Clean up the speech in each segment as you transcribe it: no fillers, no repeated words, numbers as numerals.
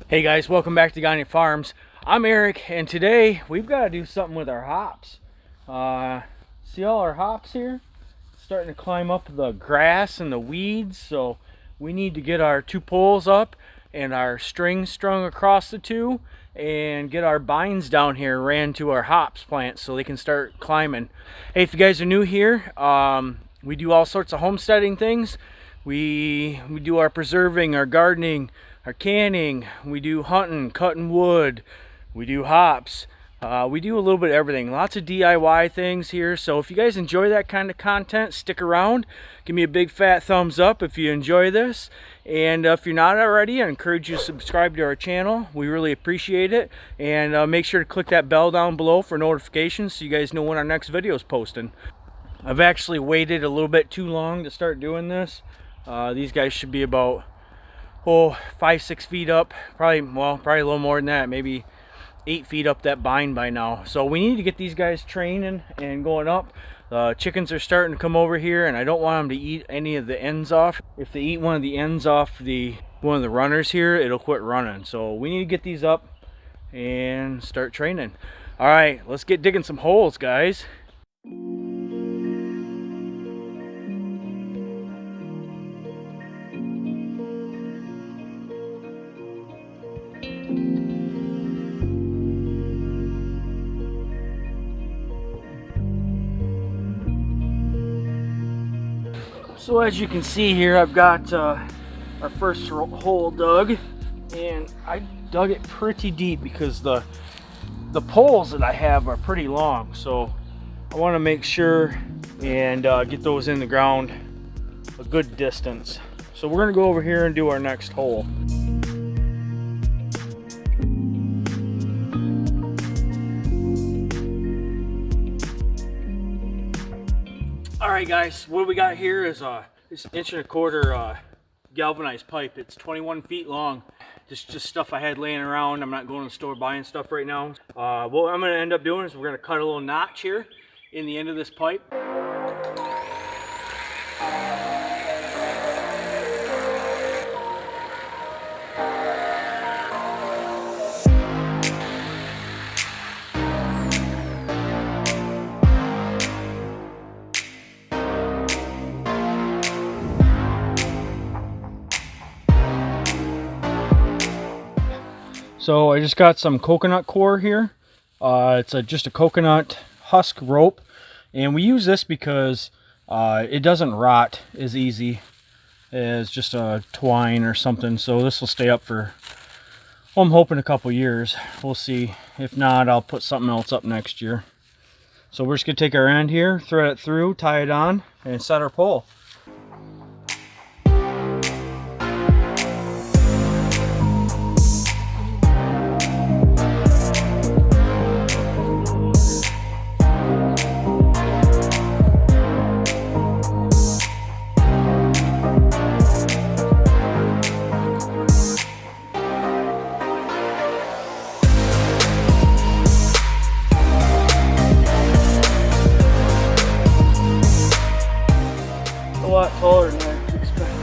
Hey guys, welcome back to Gagne Farms. I'm Eric, and today we've got to do something with our hops. See all our hops here? Starting to climb up the grass and the weeds, so we need to get our two poles up and our strings strung across the two and get our bines down here ran to our hops plants so they can start climbing. Hey, if you guys are new here, we do all sorts of homesteading things. We do our preserving, our gardening, our canning, we do hunting, cutting wood, we do hops, we do a little bit of everything. Lots of DIY things here. So if you guys enjoy that kind of content, stick around. Give me a big fat thumbs up if you enjoy this. And if you're not already, I encourage you to subscribe to our channel. We really appreciate it. And make sure to click that bell down below for notifications so you guys know when our next video is posting. I've actually waited a little bit too long to start doing this. These guys should be about 5-6 feet up, probably a little more than that, maybe 8 feet up that bind by now. So we need to get these guys training and going up. Chickens are starting to come over here, and I don't want them to eat any of the ends off. If they eat one of the ends off one of the runners here, it'll quit running. So we need to get these up and start training. All right, let's get digging some holes, guys. So as you can see here, I've got our first hole dug, and I dug it pretty deep because the poles that I have are pretty long. So I want to make sure and get those in the ground a good distance. So we're going to go over here and do our next hole. Alright guys, what we got here is this 1.25 inch galvanized pipe. It's 21 feet long. Just stuff I had laying around. I'm not going to the store buying stuff right now. What I'm going to end up doing is we're going to cut a little notch here in the end of this pipe. So I just got some coconut core here. It's just a coconut husk rope, and we use this because it doesn't rot as easy as just a twine or something. So this will stay up for, well, I'm hoping a couple years. We'll see. If not, I'll put something else up next year. So we're just gonna take our end here, thread it through, tie it on, and set our pole. A lot taller than I expected.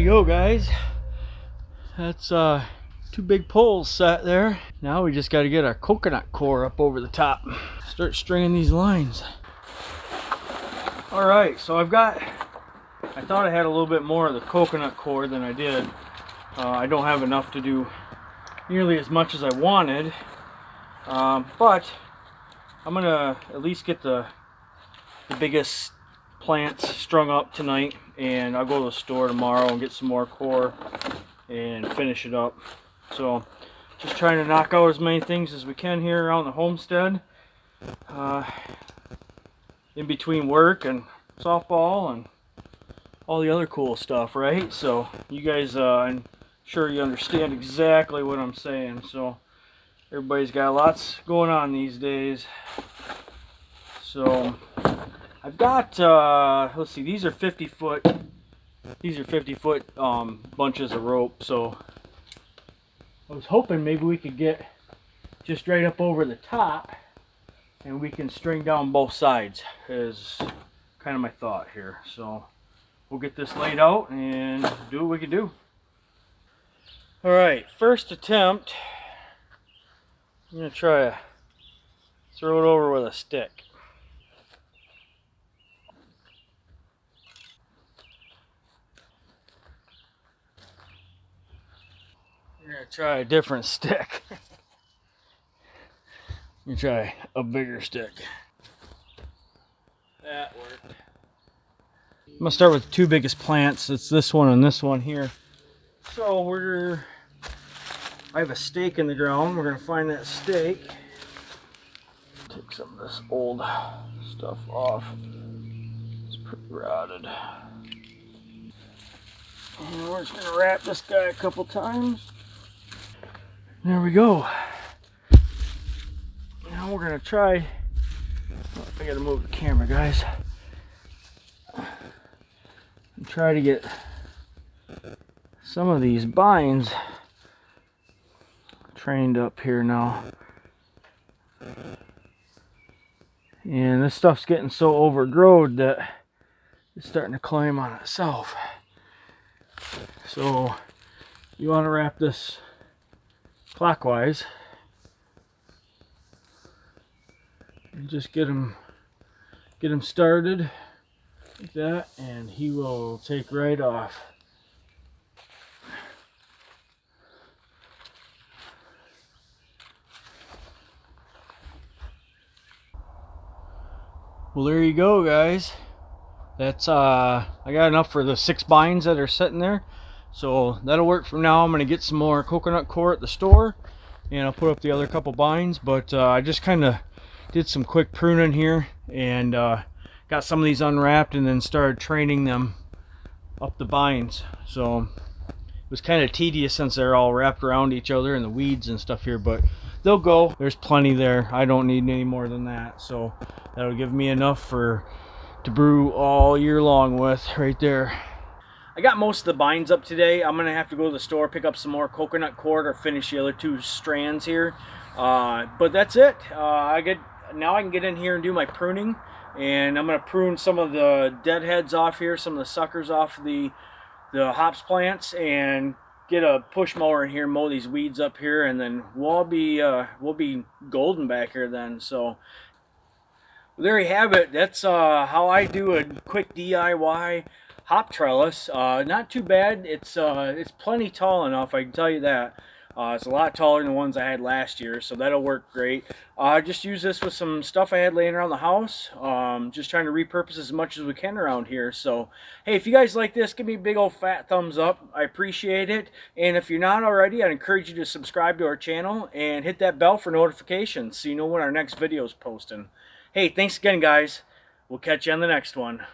Go guys, that's two big poles set there. Now we just got to get our coconut core up over the top, start stringing these lines. All right, so I've got I thought I had a little bit more of the coconut core than I did. I don't have enough to do nearly as much as I wanted, but I'm gonna at least get the biggest plants strung up tonight, and I'll go to the store tomorrow and get some more core and finish it up. So just trying to knock out as many things as we can here around the homestead, in between work and softball and all the other cool stuff, right? So you guys, I'm sure you understand exactly what I'm saying. So everybody's got lots going on these days. So I've got, let's see, these are 50 foot bunches of rope. So I was hoping maybe we could get just right up over the top and we can string down both sides, is kind of my thought here. So we'll get this laid out and do what we can do. All right, first attempt. I'm gonna try to throw it over with a stick. We're gonna try a different stick. I'm gonna try a bigger stick. That worked. I'm gonna start with the two biggest plants. It's this one and this one here. So I have a stake in the ground. We're gonna find that stake. Take some of this old stuff off. It's pretty rotted. And we're just gonna wrap this guy a couple times. There we go. Now we're gonna try. I gotta move the camera, guys. And try to get some of these bines trained up here now. And this stuff's getting so overgrown that it's starting to climb on itself. So you want to wrap this clockwise and just get him started like that, and he will take right off. Well, there you go, guys. That's I got enough for the 6 bines that are sitting there, so that'll work for now. I'm gonna get some more coconut core at the store, and I'll put up the other couple bines. But I just kind of did some quick pruning here, and got some of these unwrapped, and then started training them up the bines. So it was kind of tedious since they're all wrapped around each other and the weeds and stuff here, but they'll go. There's plenty there. I don't need any more than that, so that'll give me enough to brew all year long with right there. I got most of the bines up today. I'm gonna have to go to the store, pick up some more coconut cord, or finish the other 2 strands here. But that's it. Now I can get in here and do my pruning, and I'm gonna prune some of the deadheads off here, some of the suckers off the hops plants, and get a push mower in here, mow these weeds up here, and then we'll be golden back here then. So there you have it. That's how I do a quick DIY hop trellis. Not too bad. It's plenty tall enough, I can tell you that. It's a lot taller than the ones I had last year, so that'll work great. I just use this with some stuff I had laying around the house. Just trying to repurpose as much as we can around here. So, hey, if you guys like this, give me a big old fat thumbs up. I appreciate it. And if you're not already, I'd encourage you to subscribe to our channel and hit that bell for notifications so you know when our next video is posting. Hey, thanks again, guys. We'll catch you on the next one.